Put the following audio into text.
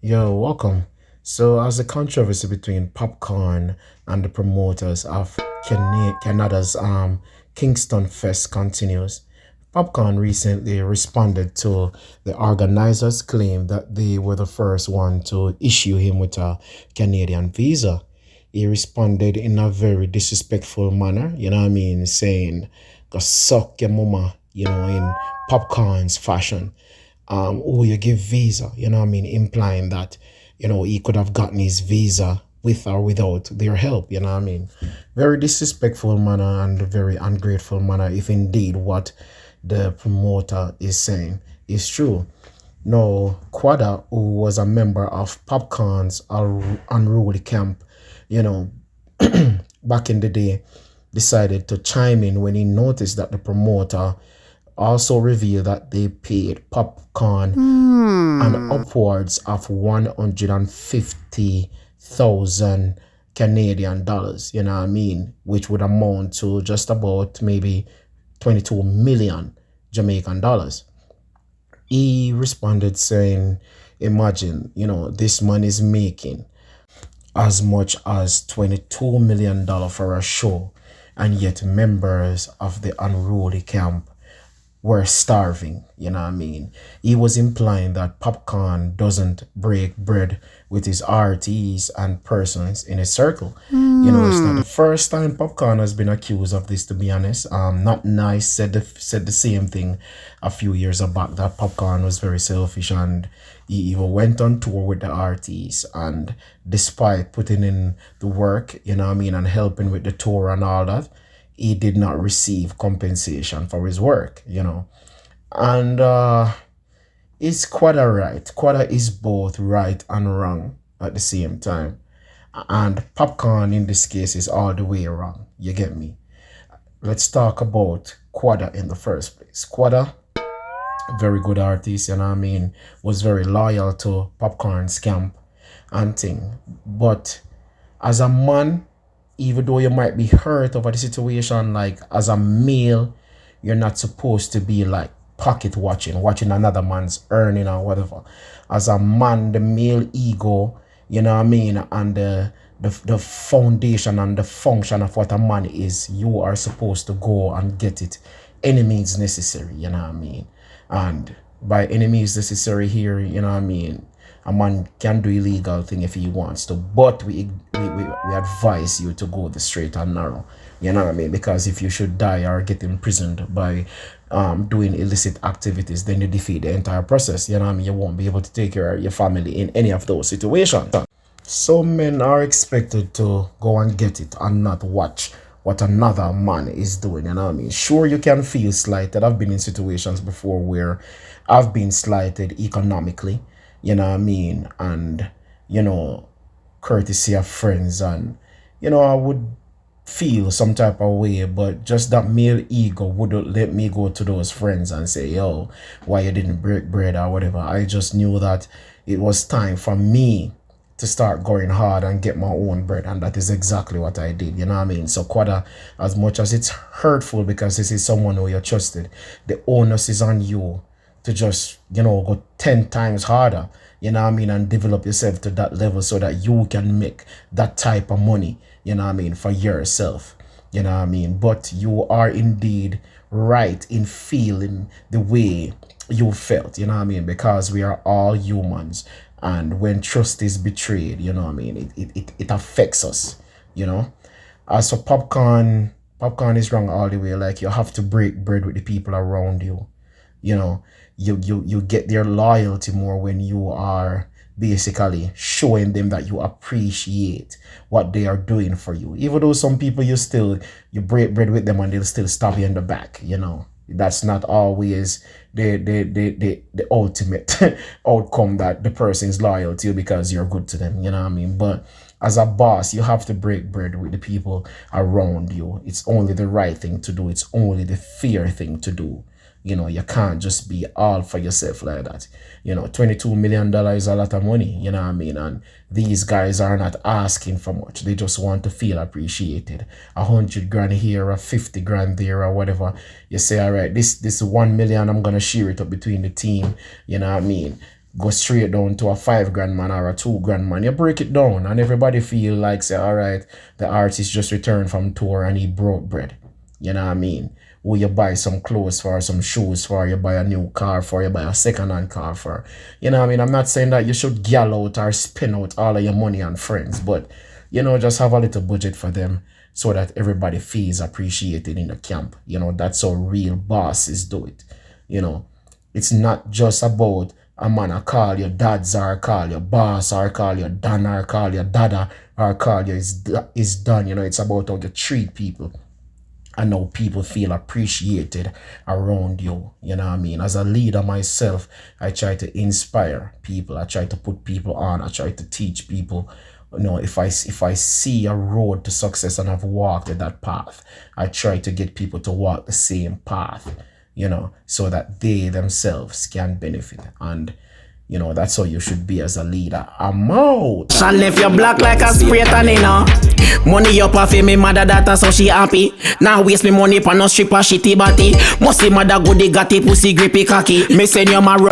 Yo, welcome. So, as the controversy between Popcorn and the promoters of Canada's Kingston Fest continues, Popcorn recently responded to the organizers' claim that they were the first one to issue him with a Canadian visa. He responded in a very disrespectful manner, saying, go suck your mama, in Popcorn's fashion. Oh, you give visa, implying that, he could have gotten his visa with or without their help, Very disrespectful manner and very ungrateful manner, if indeed what the promoter is saying is true. No, Quada, who was a member of Popcorn's unruly camp, you know, back in the day, decided to chime in when he noticed that the promoter also revealed that they paid Popcorn an upwards of 150,000 Canadian dollars, which would amount to just about maybe 22 million Jamaican dollars. He responded saying, imagine, this man is making as much as $22 million for a show, and yet members of the unruly camp were starving, He was implying that Popcorn doesn't break bread with his RTs and persons in his circle. It's not the first time Popcorn has been accused of this, to be honest. Not Nice said the same thing a few years back, that Popcorn was very selfish, and he even went on tour with the RTs, and despite putting in the work, and helping with the tour and all that, he did not receive compensation for his work, And it's Quada right. Quada is both right and wrong at the same time. And Popcorn in this case is all the way wrong. You get me? Let's talk about Quada in the first place. Quada, very good artist, was very loyal to Popcorn's camp and thing. But as a man, even though you might be hurt over the situation, like as a male, you're not supposed to be like pocket watching another man's earning or whatever. As a man, the male ego, and the foundation and the function of what a man is, you are supposed to go and get it any means necessary, And by any means necessary here, a man can do illegal thing if he wants to, but we advise you to go the straight and narrow, because if you should die or get imprisoned by doing illicit activities, then you defeat the entire process, you won't be able to take care of your family in any of those situations. So men are expected to go and get it and not watch what another man is doing, Sure, you can feel slighted. I've been in situations before where I've been slighted economically, and, courtesy of friends, and, I would feel some type of way, but just that male ego wouldn't let me go to those friends and say, yo, why you didn't break bread or whatever. I just knew that it was time for me to start going hard and get my own bread, and that is exactly what I did, So Quada, as much as it's hurtful because this is someone who you trusted, the onus is on you to just, go 10 times harder, and develop yourself to that level so that you can make that type of money, for yourself, But you are indeed right in feeling the way you felt, because we are all humans. And when trust is betrayed, it affects us, As for Popcorn is wrong all the way. Like, you have to break bread with the people around you. You know, you get their loyalty more when you are basically showing them that you appreciate what they are doing for you. Even though some people you break bread with them and they'll still stab you in the back, That's not always the ultimate outcome, that the person is loyal to you because you're good to them, But as a boss, you have to break bread with the people around you. It's only the right thing to do. It's only the fair thing to do. You can't just be all for yourself like that. $22 million is a lot of money, And these guys are not asking for much. They just want to feel appreciated. 100 grand here or 50 grand there or whatever. You say, all right, this 1 million, I'm gonna share it up between the team, go straight down to a 5 grand man or a 2 grand man. You break it down and everybody feel like say, all right, the artist just returned from tour and he broke bread. You know what I mean? Or you buy some clothes for, some shoes for, you buy a new car for, you buy a second-hand car for. You know what I mean? I'm not saying that you should gal out or spend out all of your money on friends, but, you know, just have a little budget for them so that everybody feels appreciated in the camp. You know, that's how real bosses do it. You know, it's not just about a man I call your dads or call your boss or call your dan or call your dada or call you is done. You know, it's about how you treat people and how people feel appreciated around you. You know what I mean? As a leader myself, I try to inspire people. I try to put people on. I try to teach people. You know, if I see a road to success and I've walked that path, I try to get people to walk the same path, you know, so that they themselves can benefit. And you know, that's how you should be as a leader. I'm out. And if you black like a spray tan, you know. Money up off me mother data so she happy. Now waste me money for no stripper shitty body. Must see mother goody got it pussy grippy cocky. Me send you my run.